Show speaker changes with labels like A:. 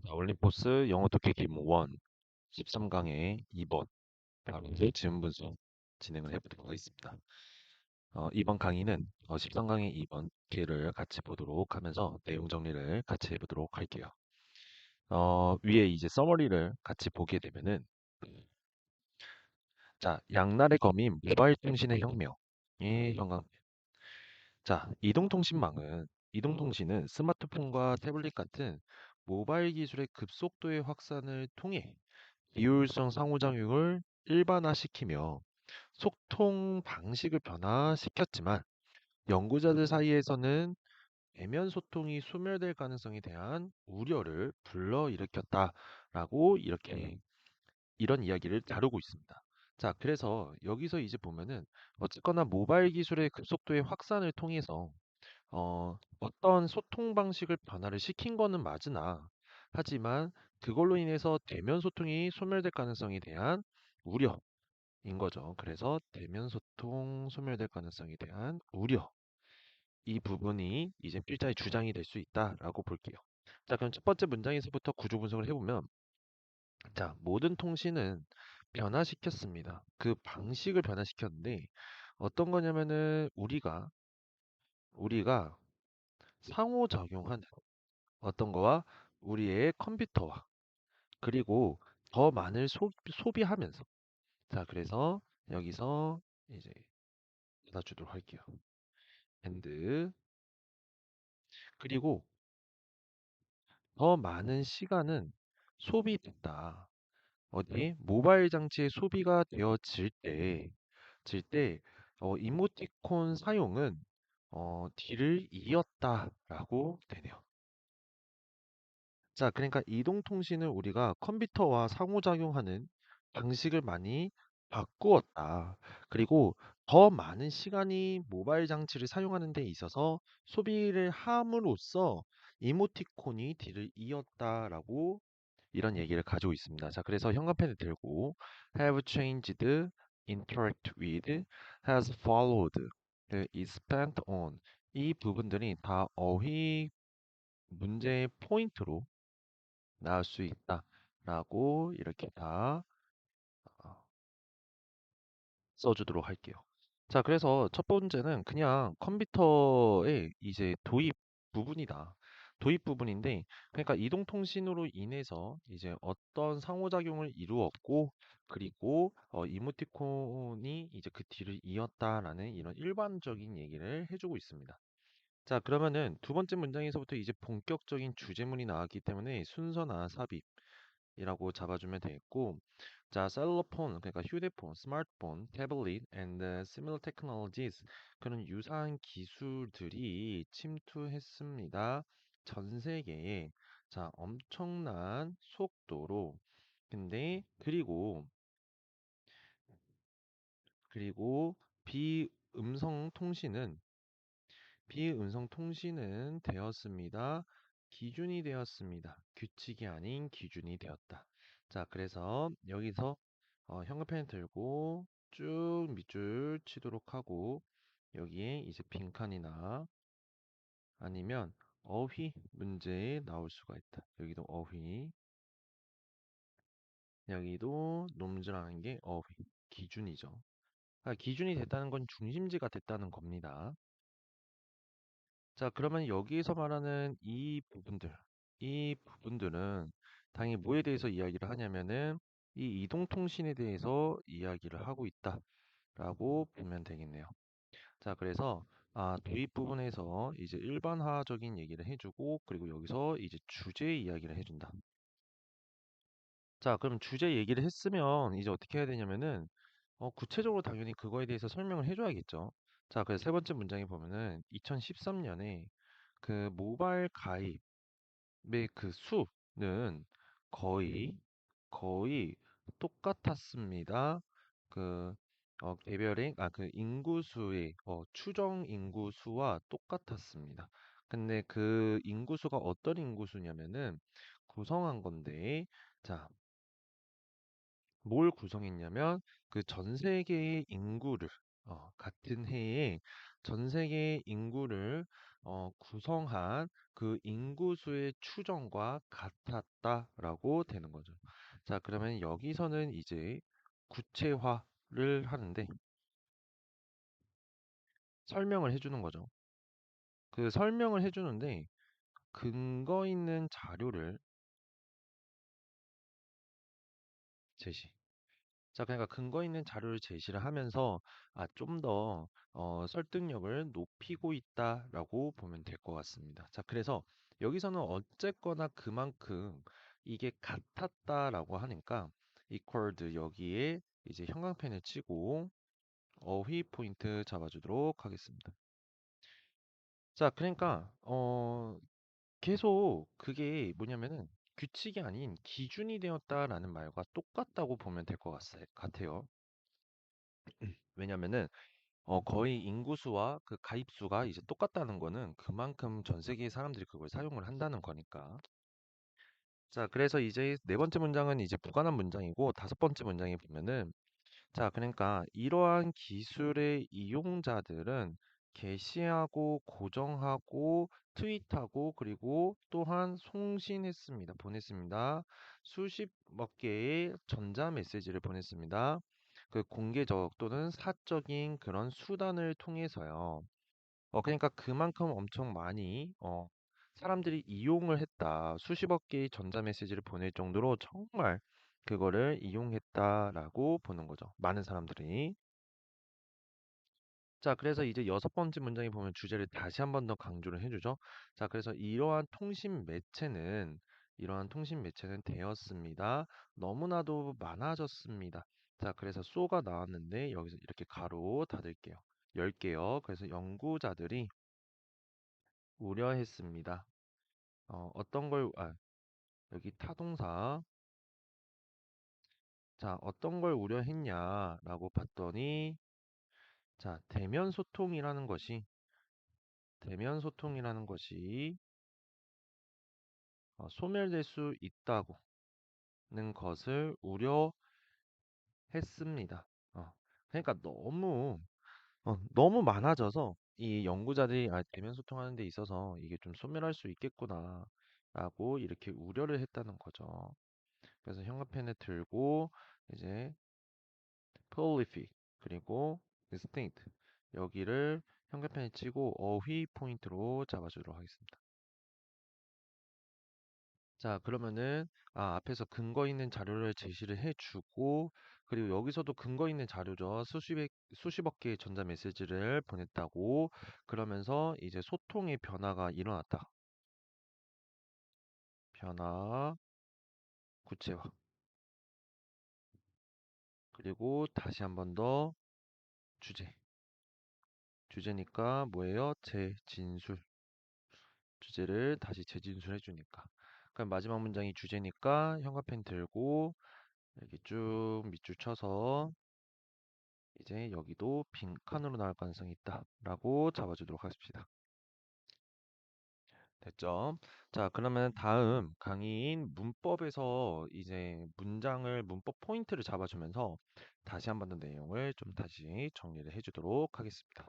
A: 자, 올림포스 영어 독해 기본 1 13강의 2번 바로 이제 지문 분석 진행을 해보도록 하겠습니다. 이번 강의는 13강의 2번 기를 같이 보도록 하면서 내용 정리를 같이 해보도록 할게요. 위에 이제 서머리를 같이 보게 되면은 자, 양날의 검인 모바일 통신의 혁명이 현황. 자, 이동통신은 스마트폰과 태블릿 같은 모바일 기술의 급속도의 확산을 통해 비효율성 상호작용을 일반화시키며 소통 방식을 변화시켰지만 연구자들 사이에서는 대면 소통이 소멸될 가능성에 대한 우려를 불러일으켰다라고 이런 이야기를 다루고 있습니다. 자, 그래서 여기서 이제 보면은 어쨌거나 모바일 기술의 급속도의 확산을 통해서 어떤 소통 방식을 변화를 시킨 거는 맞으나 하지만 그걸로 인해서 대면 소통이 소멸될 가능성에 대한 우려인 거죠. 그래서 대면 소통 소멸될 가능성에 대한 우려. 이 부분이 이제 필자의 주장이 될 수 있다라고 볼게요. 자, 그럼 첫 번째 문장에서부터 구조 분석을 해보면 자, 모든 통신은 변화시켰습니다. 그 방식을 변화시켰는데 어떤 거냐면은 우리가 상호작용하는 어떤 거와 우리의 컴퓨터와 그리고 더 많은 소비하면서 자 그래서 여기서 이제 닫아주도록 할게요. and 그리고 더 많은 시간은 소비됐다. 어디 모바일 장치의 소비가 되어질 때 이모티콘 사용은 뒤를 이었다라고 되네요. 자, 그러니까 이동통신을 우리가 컴퓨터와 상호작용하는 방식을 많이 바꾸었다. 그리고 더 많은 시간이 모바일 장치를 사용하는 데 있어서 소비를 함으로써 이모티콘이 뒤를 이었다라고 이런 얘기를 가지고 있습니다. 자, 그래서 형광펜을 들고 have changed, interact with, has followed, is spent on 이 부분들이 다 어휘 문제의 포인트로 나올 수 있다라고 이렇게 다 어, 써주도록 할게요. 자, 그래서 첫 번째는 그냥 컴퓨터의 이제 부분이다. 도입 부분인데, 그러니까 이동통신으로 인해서 이제 어떤 상호작용을 이루었고, 그리고 이모티콘이 이제 그 뒤를 이었다라는 이런 일반적인 얘기를 해주고 있습니다. 자, 그러면은 두 번째 문장에서부터 이제 본격적인 주제문이 나왔기 때문에 순서나 삽입이라고 잡아주면 되겠고, 자, 셀러폰, 그러니까 휴대폰, 스마트폰, 태블릿, and similar technologies 그런 유사한 기술들이 침투했습니다. 전 세계에 자, 엄청난 속도로 근데 그리고 비음성 통신은 비음성 통신은 되었습니다. 기준이 되었습니다. 규칙이 아닌 기준이 되었다. 자, 그래서 여기서 형광펜 들고 쭉 밑줄 치도록 하고 여기에 이제 빈칸이나 아니면 어휘 문제에 나올 수가 있다. 여기도 어휘, 여기도 놈즈라는 게 어휘, 기준이죠. 기준이 됐다는 건 중심지가 됐다는 겁니다. 자, 그러면 여기에서 말하는 이 부분들은 당연히 뭐에 대해서 이야기를 하냐면은 이 이동통신에 대해서 이야기를 하고 있다라고 보면 되겠네요. 자, 그래서 도입 부분에서 이제 일반화적인 얘기를 해주고 그리고 여기서 이제 주제 이야기를 해준다. 자, 그럼 주제 얘기를 했으면 이제 어떻게 해야 되냐면은 구체적으로 당연히 그거에 대해서 설명을 해줘야겠죠. 자, 그래서 세 번째 문장에 보면은 2013년에 그 모바일 가입의 그 수는 거의 거의 똑같았습니다. 그 개별의 그 인구수의 추정 인구수와 똑같았습니다. 근데 그 인구수가 어떤 인구수냐면은 구성한 건데 자, 뭘 구성했냐면 그 전 세계의 인구를 같은 해에 전 세계의 인구를 구성한 그 인구수의 추정과 같았다라고 되는 거죠. 자, 그러면 여기서는 이제 구체화를 하는데 설명을 해주는 거죠. 그 설명을 해주는데 근거 있는 자료를 제시. 자, 그러니까 근거 있는 자료를 제시를 하면서 좀 더 설득력을 높이고 있다라고 보면 될 것 같습니다. 자, 그래서 여기서는 어쨌거나 그만큼 이게 같았다라고 하니까 equaled 여기에 이제 형광펜을 치고 어휘 포인트 잡아주도록 하겠습니다. 자, 그러니까 계속 그게 뭐냐면은 규칙이 아닌 기준이 되었다라는 말과 똑같다고 보면 될 것 같아요. 왜냐면은 거의 인구수와 그 가입수가 이제 똑같다는 거는 그만큼 전 세계의 사람들이 그걸 사용을 한다는 거니까. 자, 그래서 이제 네 번째 문장은 이제 부관한 문장이고 다섯 번째 문장에 보면은 자, 그러니까 이러한 기술의 이용자들은 게시하고 고정하고 트윗하고 그리고 또한送信했습니다. 보냈습니다. 수십억 개의 전자 메시지를 보냈습니다. 그 공개적 또는 사적인 그런 수단을 통해서요. 그러니까 그만큼 엄청 많이 사람들이 이용을 했다. 수십억 개의 전자 메시지를 보낼 정도로 정말 그거를 이용했다라고 보는 거죠. 많은 사람들이. 자, 그래서 이제 여섯 번째 문장에 보면 주제를 다시 한 번 더 강조를 해주죠. 자, 그래서 이러한 통신 매체는 되었습니다. 너무나도 많아졌습니다. 자, 그래서 쏘가 나왔는데 여기서 이렇게 가로 닫을게요. 열게요. 그래서 연구자들이 우려했습니다. 어떤 걸, 여기 타동사. 자, 어떤 걸 우려했냐라고 봤더니, 자, 대면 소통이라는 것이 소멸될 수 있다고는 것을 우려했습니다. 그러니까 너무 많아져서 이 연구자들이 대면 소통하는 데 있어서 이게 좀 소멸할 수 있겠구나라고 이렇게 우려를 했다는 거죠. 그래서 형광펜을 들고 이제 prolific 그리고 distinct 여기를 형광펜에 치고 어휘 포인트로 잡아주도록 하겠습니다. 자, 그러면은 앞에서 근거 있는 자료를 제시를 해주고 그리고 여기서도 근거 있는 자료죠. 수십억 개의 전자 메시지를 보냈다고 그러면서 이제 소통의 변화가 일어났다. 변화, 구체화. 그리고 다시 한번 더 주제. 주제니까 뭐예요? 재진술. 주제를 다시 재진술해 주니까. 그럼 마지막 문장이 주제니까 형광펜 들고 이렇게 쭉 밑줄 쳐서 이제 여기도 빈칸으로 나올 가능성이 있다라고 잡아주도록 하겠습니다. 됐죠? 자, 그러면 다음 강의인 문법에서 이제 문법 포인트를 잡아주면서 다시 한번 더 내용을 좀 다시 정리를 해주도록 하겠습니다.